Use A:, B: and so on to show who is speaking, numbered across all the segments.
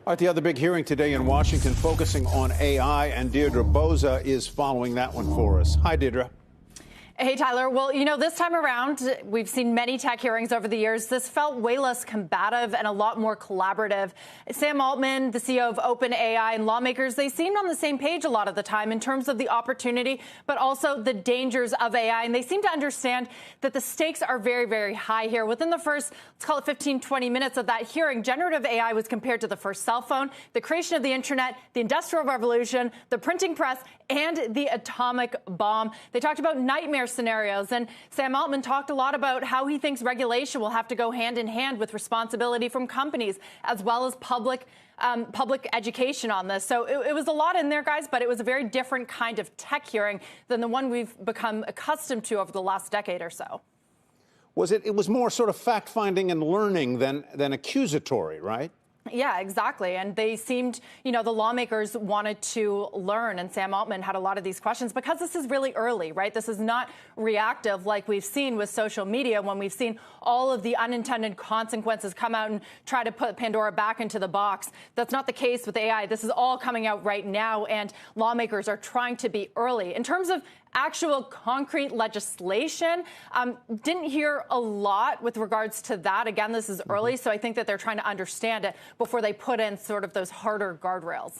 A: All right, the other big hearing today in Washington focusing on AI, and Deirdre Boza is following that one for us. Hi, Deirdre.
B: Hey, Tyler. Well, this time around, we've seen many tech hearings over the years. This felt way less combative and a lot more collaborative. Sam Altman, the CEO of OpenAI, and lawmakers, they seemed on the same page a lot of the time in terms of the opportunity, but also the dangers of AI. And they seem to understand that the stakes are very, very high here. Within the first, let's call it 15, 20 minutes of that hearing, generative AI was compared to the first cell phone, the creation of the internet, the Industrial Revolution, the printing press, and the atomic bomb. They talked about nightmare scenarios, and Sam Altman talked a lot about how he thinks regulation will have to go hand in hand with responsibility from companies, as well as public education on this. So it was a lot in there, guys, but it was a very different kind of tech hearing than the one we've become accustomed to over the last decade or so.
A: It was more sort of fact-finding and learning than accusatory, right?
B: Yeah, exactly. And they seemed, the lawmakers wanted to learn. And Sam Altman had a lot of these questions because this is really early, right? This is not reactive like we've seen with social media when we've seen all of the unintended consequences come out and try to put Pandora back into the box. That's not the case with AI. This is all coming out right now, and lawmakers are trying to be early. In terms of actual concrete legislation, didn't hear a lot with regards to that. Again, this is early, so I think that they're trying to understand it before they put in sort of those harder guardrails.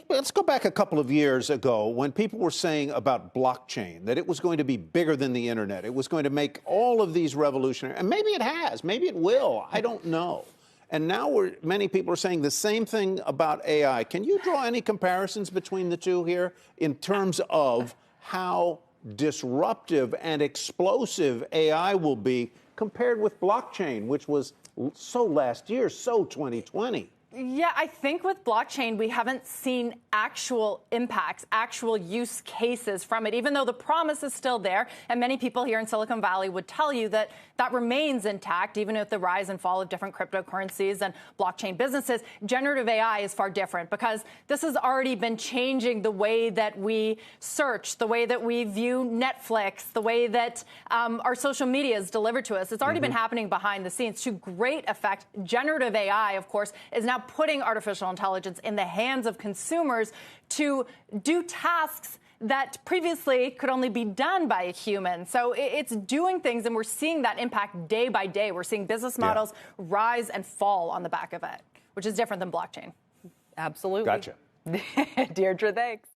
A: Let's go back a couple of years ago when people were saying about blockchain, that it was going to be bigger than the internet. It was going to make all of these revolutionary, and maybe it has, maybe it will, I don't know. And now many people are saying the same thing about AI. Can you draw any comparisons between the two here in terms of how disruptive and explosive AI will be compared with blockchain, which was so last year, so 2020?
B: Yeah, I think with blockchain, we haven't seen actual impacts, actual use cases from it, even though the promise is still there. And many people here in Silicon Valley would tell you that that remains intact, even with the rise and fall of different cryptocurrencies and blockchain businesses. Generative AI is far different because this has already been changing the way that we search, the way that we view Netflix, the way that our social media is delivered to us. It's already been happening behind the scenes to great effect. Generative AI, of course, is now putting artificial intelligence in the hands of consumers to do tasks that previously could only be done by a human. So it's doing things, and we're seeing that impact day by day. We're seeing business models rise and fall on the back of it, which is different than blockchain.
C: Absolutely.
A: Gotcha.
C: Deirdre, thanks.